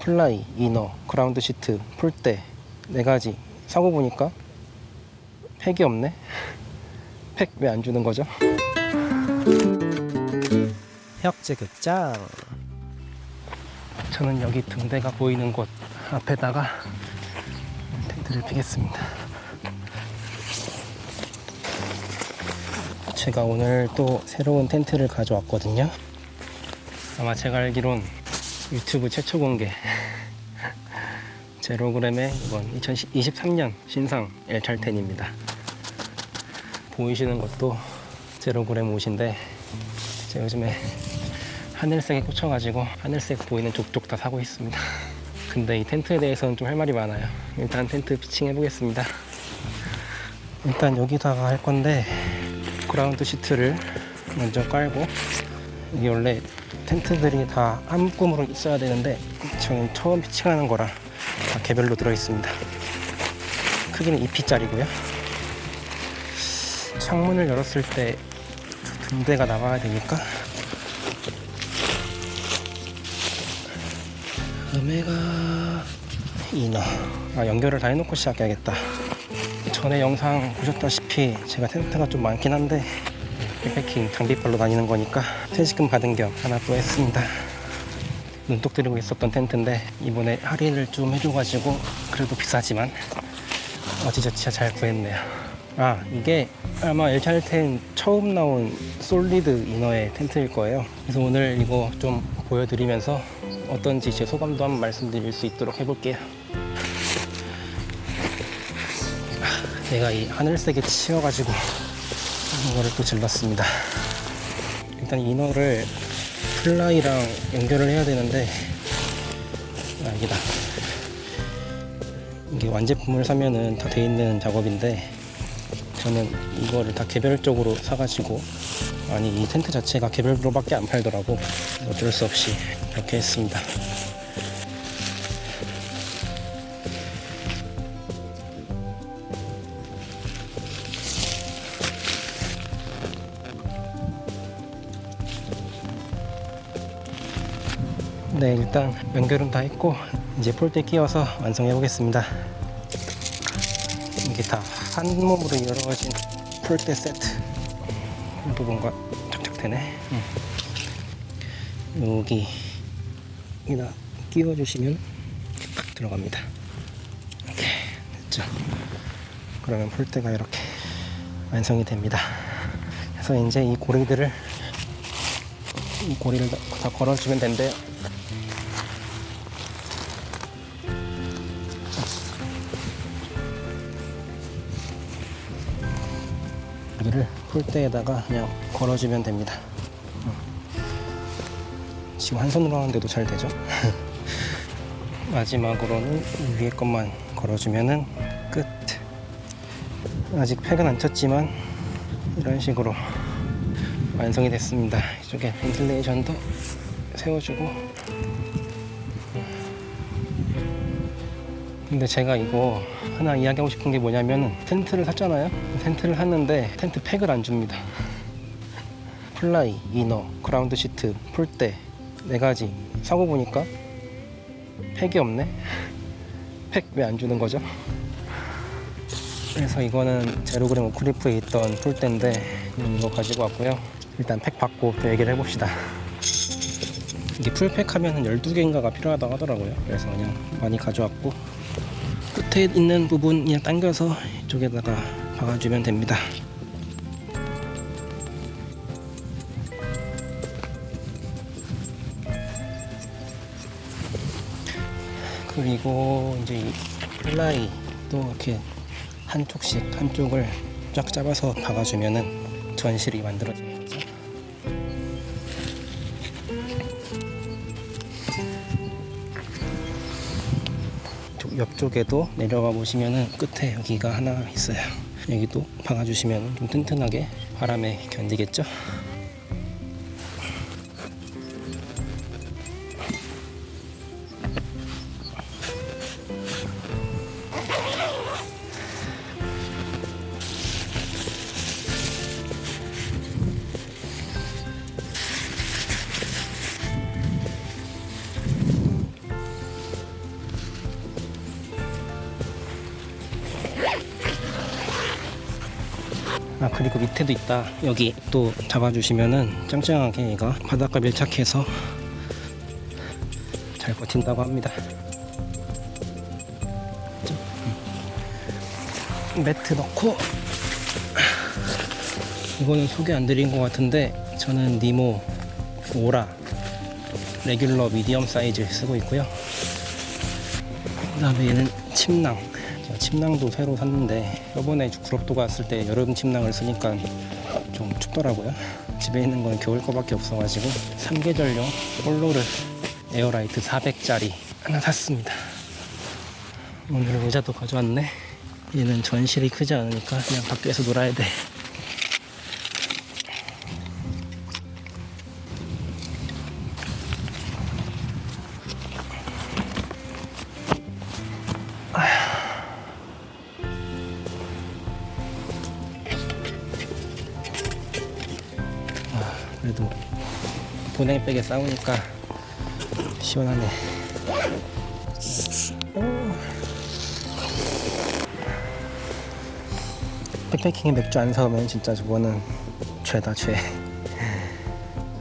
플라이, 이너, 그라운드 시트, 폴대 4가지 사고 보니까 팩이 없네. 팩 왜 안 주는 거죠? 혁재 극장. 저는 여기 등대가 보이는 곳 앞에다가 텐트를 피겠습니다. 제가 오늘 또 새로운 텐트를 가져왔거든요. 아마 제가 알기론 유튜브 최초 공개 제로그램의 이번 2023년 신상 엘찰텐입니다. 보이시는 것도 제로그램 옷인데 제가 요즘에 하늘색에 꽂혀가지고 하늘색 보이는 족족 다 사고 있습니다. 근데 이 텐트에 대해서는 좀 할 말이 많아요. 일단 텐트 피칭 해보겠습니다. 일단 여기다가 할 건데 그라운드 시트를 먼저 깔고, 이게 원래 텐트들이 다 한 묶음으로 있어야 되는데 저는 처음 피칭하는 거라 다 개별로 들어있습니다. 크기는 2P짜리고요. 창문을 열었을 때 등대가 나와야 되니까 오메가 이너 연결을 다 해놓고 시작해야겠다. 전에 영상 보셨다시피 제가 텐트가 좀 많긴 한데 백패킹 장비빨로 다니는 거니까 퇴직금 받은 겸 하나 또 했습니다. 눈독 들이고 있었던 텐트인데 이번에 할인을 좀 해줘가지고 그래도 비싸지만 어찌저찌 잘 구했네요. 이게 아마 엘찰텐 처음 나온 솔리드 이너의 텐트일 거예요. 그래서 오늘 이거 좀 보여드리면서 어떤지 제 소감도 한번 말씀드릴 수 있도록 해볼게요. 내가 이 하늘색에 치여가지고 이거를 또 질렀습니다. 일단 이너를 플라이랑 연결을 해야 되는데 여기다. 이게 완제품을 사면은 다 돼 있는 작업인데 저는 이거를 다 개별적으로 사가지고, 이 텐트 자체가 개별로밖에 안 팔더라고. 어쩔 수 없이 이렇게 했습니다. 네, 일단 연결은 다 했고 이제 폴대 끼워서 완성해 보겠습니다. 이게 다 한 몸으로 이루어진 폴대 세트. 또 뭔가 착착되네. 여기다 끼워주시면 이렇게 딱 들어갑니다. 이렇게 됐죠. 그러면 폴대가 이렇게 완성이 됩니다. 그래서 이제 이 고리를 다 걸어주면 된대요. 여기를 폴대에다가 그냥 걸어주면 됩니다. 지금 한 손으로 하는데도 잘 되죠? 마지막으로는 위에 것만 걸어주면은 끝. 아직 팩은 안 쳤지만 이런 식으로 완성이 됐습니다. 이쪽에 벤틸레이션도 세워주고. 근데 제가 이거 하나 이야기하고 싶은 게 뭐냐면, 텐트를 샀잖아요. 텐트를 샀는데 텐트 팩을 안 줍니다. 플라이, 이너, 그라운드 시트, 폴대 4가지 사고 보니까 팩이 없네. 팩 왜 안 주는 거죠? 그래서 이거는 제로그램 오클리프에 있던 폴대인데 이거 가지고 왔고요. 일단 팩 받고 또 얘기를 해봅시다. 이게 풀팩 하면은 12개인가가 필요하다고 하더라고요. 그래서 그냥 많이 가져왔고, 끝에 있는 부분 그냥 당겨서 이쪽에다가 박아주면 됩니다. 그리고 이제 이 플라이도 이렇게 한쪽을 쫙 잡아서 박아주면은 전실이 만들어지는 거죠. 옆쪽에도 내려가 보시면은 끝에 여기가 하나 있어요. 여기도 박아주시면 좀 튼튼하게 바람에 견디겠죠? 아 그리고 밑에도 있다. 여기 또 잡아주시면은 짱짱하게 얘가 바닥과 밀착해서 잘 버틴다고 합니다. 매트 넣고, 이거는 소개 안 드린 것 같은데 저는 니모 오라 레귤러 미디엄 사이즈 쓰고 있고요. 그 다음에 얘는 침낭. 제가 침낭도 새로 샀는데 저번에 구럽도 갔을 때 여름 침낭을 쓰니까 좀 춥더라고요. 집에 있는 건 겨울 거밖에 없어가지고 3계절용 폴로르 에어라이트 400짜리 하나 샀습니다. 오늘 의자도 가져왔네. 얘는 전실이 크지 않으니까 그냥 밖에서 놀아야 돼. 그래도 보냉백에 싸우니까 시원하네. 백패킹에 맥주 안 사오면 진짜 저거는 죄다 죄.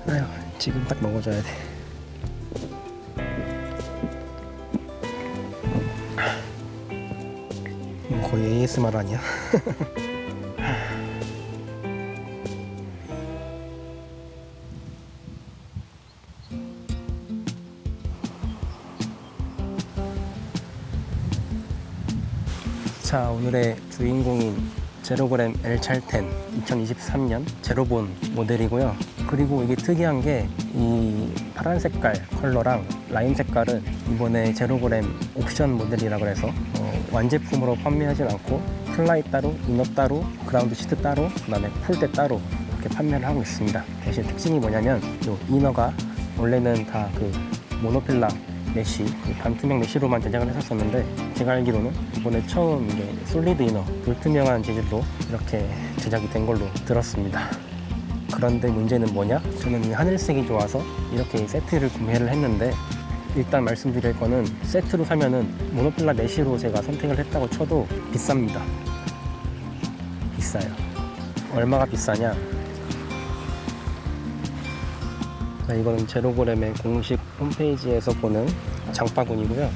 아휴, 지금 딱 먹어줘야 돼. 이거 거의 ASMR 아니야? 자, 오늘의 주인공인 제로그램 L-찰텐 2023년 제로본 모델이고요. 그리고 이게 특이한 게 이 파란 색깔 컬러랑 라임 색깔은 이번에 제로그램 옵션 모델이라 그래서 완제품으로 판매하진 않고 플라이 따로, 이너 따로, 그라운드 시트 따로, 그 다음에 폴대 따로 이렇게 판매를 하고 있습니다. 대신 특징이 뭐냐면 이 이너가 원래는 다 그 모노필라 메쉬, 반투명 메쉬로만 제작을 했었는데 제가 알기로는 이번에 처음 이게 솔리드 이너, 불투명한 재질로 이렇게 제작이 된 걸로 들었습니다. 그런데 문제는 뭐냐? 저는 이 하늘색이 좋아서 이렇게 세트를 구매를 했는데 일단 말씀드릴 거는 세트로 사면은 모노필라 메쉬로 제가 선택을 했다고 쳐도 비쌉니다. 비싸요. 얼마가 비싸냐? 자, 이거는 제로그램의 공식 홈페이지에서 보는 장바구니고요.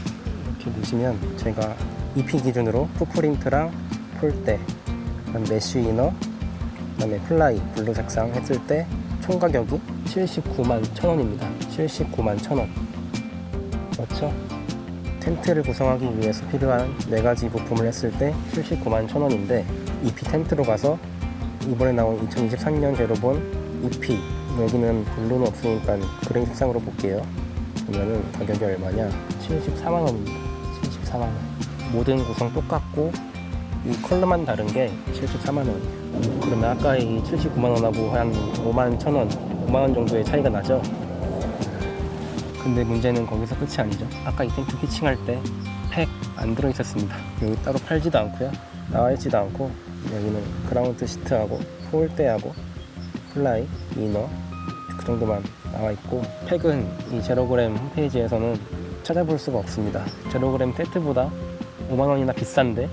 이렇게 보시면 제가 EP 기준으로 풋프린트랑 폴대, 메쉬 이너, 그다음에 플라이, 블루 색상 했을 때 총 가격이 79만 1,000원입니다. 79만 1,000원. 그렇죠? 텐트를 구성하기 위해서 필요한 4가지 부품을 했을 때 79만 1,000원인데 EP 텐트로 가서 이번에 나온 2023년 제로본 EP, 여기는 블루는 없으니까 그레이 색상으로 볼게요. 보면은 가격이 얼마냐? 74만원입니다. 74만원. 모든 구성 똑같고 이 컬러만 다른 게 74만원. 그러면 아까 이 79만원하고 한 5만 1,000원, 5만원 정도의 차이가 나죠? 근데 문제는 거기서 끝이 아니죠. 아까 이 텐트 피칭할 때 팩 안 들어있었습니다. 여기 따로 팔지도 않고요. 나와있지도 않고 여기는 그라운드 시트하고 폴대하고 플라이, 이너 그 정도만 나와있고 팩은 이 제로그램 홈페이지에서는 찾아볼 수가 없습니다. 제로그램 세트보다 5만원이나 비싼데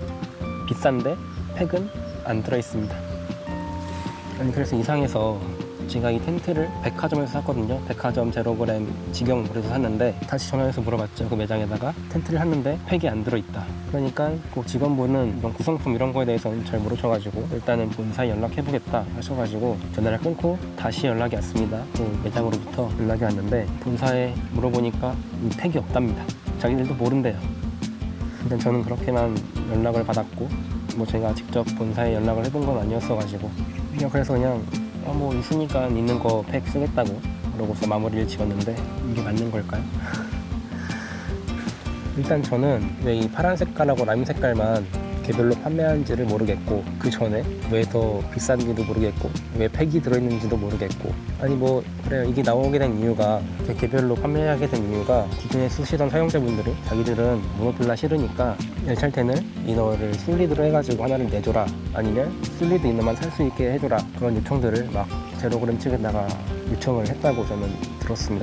팩은 안 들어있습니다. 아니 그래서 이상해서 제가 이 텐트를 백화점에서 샀거든요. 백화점 제로그램 직영으로 샀는데 다시 전화해서 물어봤죠. 그 매장에다가 텐트를 샀는데 팩이 안 들어있다. 그러니까 그 직원분은 이런 구성품 이런 거에 대해서는 잘 모르셔가지고 일단은 본사에 연락해보겠다 하셔가지고 전화를 끊고 다시 연락이 왔습니다. 그 매장으로부터 연락이 왔는데 본사에 물어보니까 이 팩이 없답니다. 자기들도 모른대요. 일단 저는 그렇게만 연락을 받았고 뭐 제가 직접 본사에 연락을 해본 건 아니었어가지고 그래서 그냥 뭐 있으니까 있는 거 팩 쓰겠다고 그러고서 마무리를 지었는데 이게 맞는 걸까요? 일단 저는 왜 이 파란 색깔하고 라임 색깔만 개별로 판매하는지를 모르겠고 그 전에 왜 더 비싼지도 모르겠고 왜 팩이 들어있는지도 모르겠고 아니 뭐 그래요. 이게 나오게 된 이유가 개별로 판매하게 된 이유가 기존에 쓰시던 사용자분들이 자기들은 모노필라 싫으니까 L-찰텐을 이너를 솔리드로 해가지고 하나를 내줘라 아니면 솔리드 이너만 살 수 있게 해줘라 그런 요청들을 막 제로그램 측에다가 요청을 했다고 저는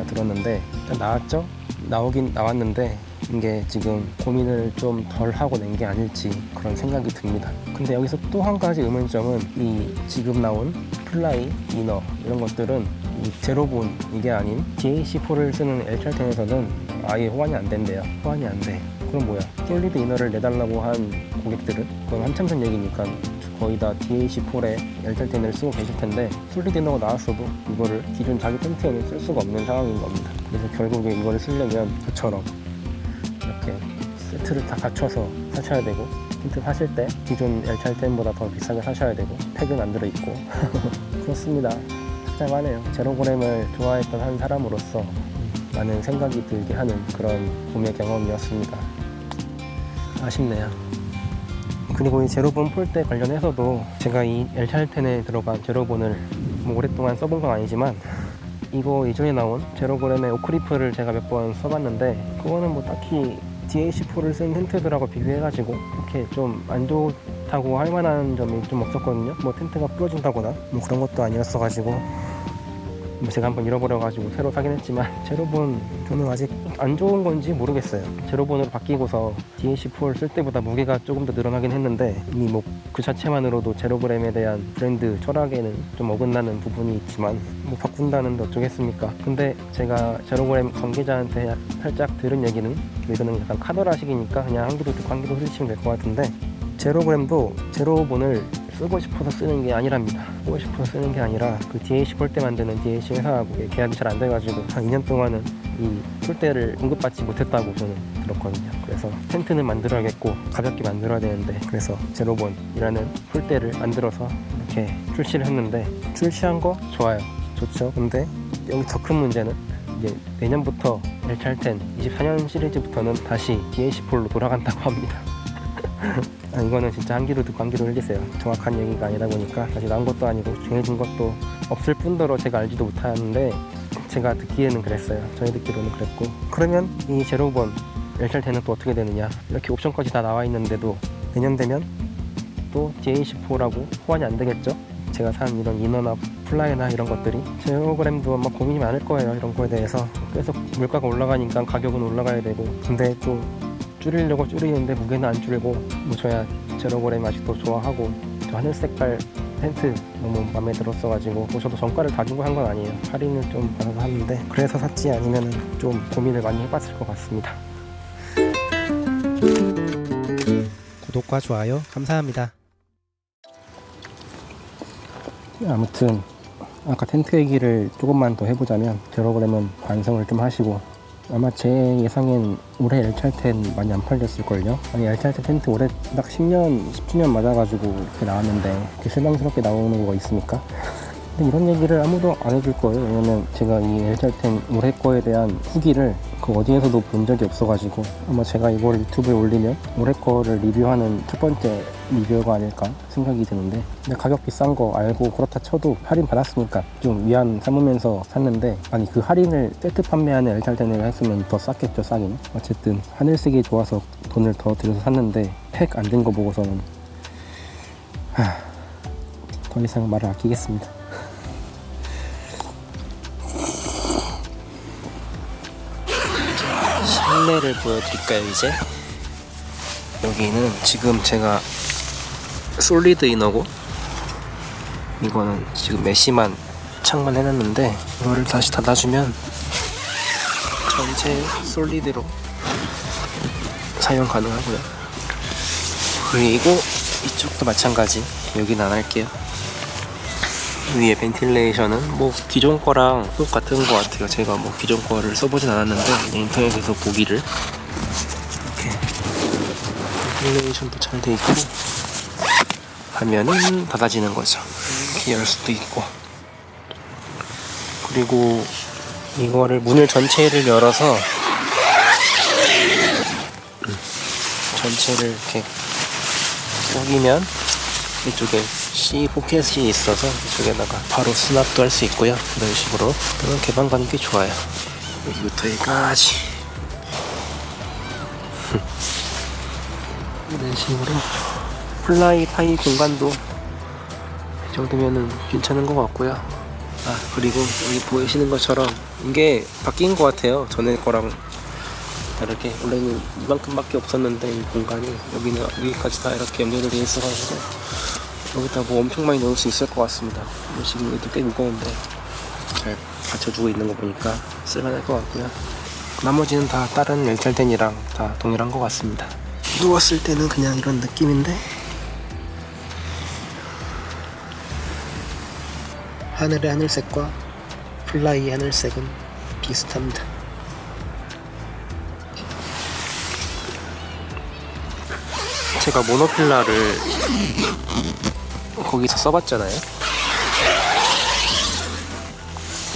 들었는데 일단 나왔죠? 나오긴 나왔는데 게 지금 고민을 좀 덜 하고 낸 게 아닐지 그런 생각이 듭니다. 근데 여기서 또 한 가지 의문점은 이 지금 나온 플라이, 이너 이런 것들은 이 제로본 이게 아닌 DAC4를 쓰는 L10에서는 아예 호환이 안 된대요. 호환이 안 돼. 그럼 뭐야? 솔리드 이너를 내달라고 한 고객들은 그건 한참 전 얘기니까 거의 다 DAC4에 L10을 쓰고 계실 텐데 솔리드 이너가 나왔어도 이거를 기존 자기 텐트에는 쓸 수가 없는 상황인 겁니다. 그래서 결국에 이거를 쓰려면 저처럼 이렇게 세트를 다 갖춰서 사셔야 되고 텐트 사실 때 기존 L10보다 더 비싸게 사셔야 되고 팩은 안 들어있고 그렇습니다. 복잡하네요. 제로그램을 좋아했던 한 사람으로서 많은 생각이 들게 하는 그런 구매 경험이었습니다. 아쉽네요. 그리고 이 제로본 폴대 관련해서도 제가 이 L10에 들어간 제로본을 뭐 오랫동안 써본 건 아니지만 이거 이전에 나온 제로그램의 오크리프를 제가 몇 번 써봤는데 그거는 뭐 딱히 DAC4를 쓴 텐트들하고 비교해가지고 이렇게 좀 안 좋다고 할 만한 점이 좀 없었거든요. 뭐 텐트가 부러진다거나 뭐 그런 것도 아니었어가지고 뭐 제가 한번 잃어버려가지고 새로 사긴 했지만 제로본 저는 아직 안 좋은 건지 모르겠어요. 제로본으로 바뀌고서 DAC4를 쓸 때보다 무게가 조금 더 늘어나긴 했는데 이미 뭐 그 자체만으로도 제로그램에 대한 브랜드 철학에는 좀 어긋나는 부분이 있지만 뭐 바꾼다는데 어쩌겠습니까. 근데 제가 제로그램 관계자한테 살짝 들은 얘기는 이거는 약간 카더라식이니까 그냥 한 귀로 듣고 한 귀로 흐리시면 될 것 같은데 제로그램도 제로본을 쓰고 싶어서 쓰는 게 아니랍니다. 쓰고 싶어서 쓰는 게 아니라 그 DAC 폴대 만드는 DAC 회사하고 계약이 잘 안 돼가지고 한 2년 동안은 이 폴대를 공급받지 못했다고 저는 들었거든요. 그래서 텐트는 만들어야겠고 가볍게 만들어야 되는데 그래서 제로본이라는 폴대를 만들어서 이렇게 출시를 했는데 출시한 거 좋아요. 좋죠. 근데 여기 더 큰 문제는 이제 내년부터 L10 24년 시리즈부터는 다시 DAC4로 돌아간다고 합니다. 이거는 진짜 한 귀로 듣고 한 귀로 흘리세요. 정확한 얘기가 아니다 보니까 다시 나온 것도 아니고 정해진 것도 없을 뿐더러 제가 알지도 못하는데 제가 듣기에는 그랬어요. 저희 듣기로는 그랬고 그러면 이 제로본 L10은 또 어떻게 되느냐. 이렇게 옵션까지 다 나와 있는데도 내년 되면 또 DAC4라고 호환이 안 되겠죠. 제가 산 이런 이너나 플라이나 이런 것들이 제로그램도 아마 고민이 많을 거예요. 이런 거에 대해서 계속 물가가 올라가니까 가격은 올라가야 되고 근데 좀 줄이려고 줄이는데 무게는 안 줄고 뭐 저야 제로그램 아직도 좋아하고 저 하늘 색깔 텐트 너무 마음에 들었어가지고 뭐 저도 정가를 다 주고 한 건 아니에요. 할인을 좀 받아서 샀는데 그래서 샀지 아니면 좀 고민을 많이 해봤을 것 같습니다. 구독과 좋아요 감사합니다. 아무튼 아까 텐트 얘기를 조금만 더 해보자면 제로그램은 반성을 좀 하시고 아마 제 예상엔 올해 L10 많이 안 팔렸을걸요. 아니 L10 텐트 올해 딱 10년, 10주년 맞아가지고 이렇게 나왔는데 이렇게 실망스럽게 나오는 거가 있습니까? 근데 이런 얘기를 아무도 안 해줄 거예요. 왜냐면 제가 이 L10 올해 거에 대한 후기를 그 어디에서도 본 적이 없어가지고 아마 제가 이걸 유튜브에 올리면 올해 거를 리뷰하는 첫 번째 리뷰가 아닐까 생각이 드는데 근데 가격 비싼 거 알고 그렇다 쳐도 할인 받았으니까 좀 위안 삼으면서 샀는데 아니 그 할인을 세트 판매하는 L10을 했으면 더 쌌겠죠. 싸긴 어쨌든 하늘색이 좋아서 돈을 더 들여서 샀는데 팩 안 된 거 보고서는 더 이상 말을 아끼겠습니다. 실내를 보여드릴까요? 이제 여기는 지금 제가 솔리드 이너고 이거는 지금 메시만 창만 해놨는데 이거를 다시 닫아주면 전체 솔리드로 사용 가능하고요. 그리고 이쪽도 마찬가지. 여기는 안 할게요. 위에 벤틸레이션은 뭐 기존 거랑 똑같은 거 같아요. 제가 뭐 기존 거를 써보진 않았는데 인터넷에서 보기를 이렇게 벤틸레이션도 잘 돼 있고 하면은 닫아지는 거죠. 이렇게 열 수도 있고 그리고 이거를 문을 전체를 열어서 전체를 이렇게 쏘기면 이쪽에 C 포켓이 있어서 이쪽에다가 바로 수납도 할 수 있고요. 이런 식으로 그런 개방감이 꽤 좋아요. 여기부터 여기까지 이런 식으로 플라이 타입 공간도 이 정도면은 괜찮은 것 같고요. 그리고 여기 보이시는 것처럼 이게 바뀐 것 같아요. 전에 거랑 이렇게 원래는 이만큼밖에 없었는데 이 공간이 여기는 여기까지 다 이렇게 연결이 되어 있어가지고 여기다 뭐 엄청 많이 넣을 수 있을 것 같습니다. 지금 이것도 꽤 무거운데 잘 받쳐주고 있는 거 보니까 쓸만할 것 같고요. 나머지는 다 다른 열찰텐이랑 다 동일한 것 같습니다. 누웠을 때는 그냥 이런 느낌인데 하늘의 하늘색과 플라이의 하늘색은 비슷합니다. 제가 모노필라를 거기서 써봤잖아요.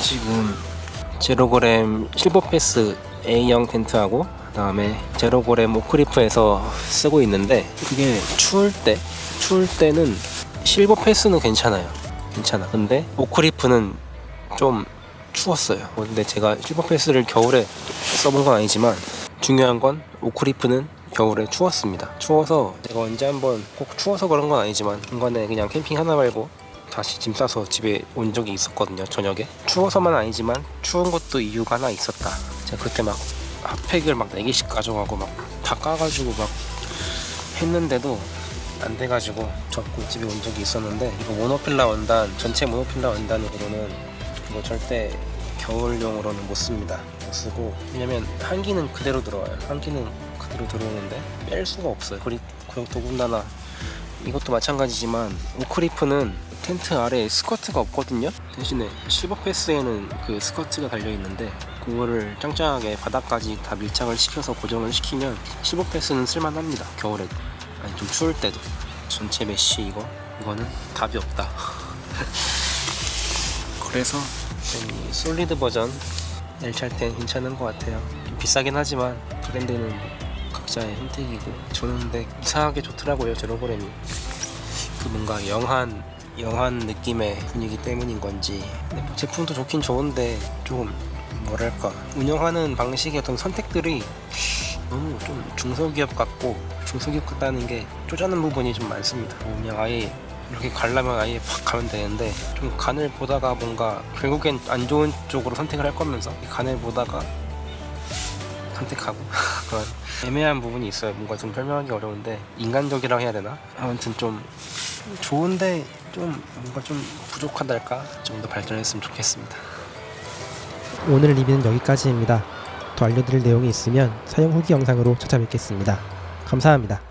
지금 제로그램 실버패스 A형 텐트하고 그 다음에 제로그램 오크리프에서 쓰고 있는데 그게 추울 때는 실버패스는 괜찮아요. 근데 오크리프는 좀 추웠어요. 근데 제가 실버패스를 겨울에 써본 건 아니지만 중요한 건 오크리프는 겨울에 추웠습니다. 추워서 제가 언제 한번 꼭 추워서 그런 건 아니지만 중간에 그냥 캠핑 하나 말고 다시 짐 싸서 집에 온 적이 있었거든요. 저녁에 추워서만 아니지만 추운 것도 이유가 하나 있었다. 제가 그때 막 핫팩을 막 4개씩 가져가고 막 다 까가지고 막 했는데도 안 돼가지고 접고 집에 온 적이 있었는데 이거 모노필라 원단 전체 모노필라 원단으로는 이거 절대 겨울용으로는 못 씁니다. 못 쓰고 왜냐면 한기는 그대로 들어와요. 한기는 그대로 들어오는데 뺄 수가 없어요. 그리고 더군다나 이것도 마찬가지지만 오크리프는 텐트 아래에 스커트가 없거든요. 대신에 실버패스에는 그 스커트가 달려있는데 그거를 짱짱하게 바닥까지 다 밀착을 시켜서 고정을 시키면 실버패스는 쓸만합니다. 겨울에도 아니 좀 추울 때도. 전체 메쉬 이거는 답이 없다. 그래서 이 솔리드 버전 열찰텐 괜찮은 것 같아요. 좀 비싸긴 하지만 브랜드는 각자의 선택이고 저는 근데 이상하게 좋더라고요. 제로그램이 그 뭔가 영한 느낌의 분위기 때문인 건지 제품도 좋긴 좋은데 좀 뭐랄까 운영하는 방식의 어떤 선택들이 너무 좀 중소기업 같다는 게 쪼잔한 부분이 좀 많습니다. 그냥 아예 이렇게 가려면 아예 팍 가면 되는데 좀 간을 보다가 뭔가 결국엔 안 좋은 쪽으로 선택을 할 거면서 간을 보다가 선택하고 그런 애매한 부분이 있어요. 뭔가 좀 설명하기 어려운데 인간적이라고 해야 되나? 아무튼 좀 좋은데 좀 뭔가 좀 부족하달까? 좀 더 발전했으면 좋겠습니다. 오늘 리뷰는 여기까지입니다. 더 알려드릴 내용이 있으면 사용 후기 영상으로 찾아뵙겠습니다. 감사합니다.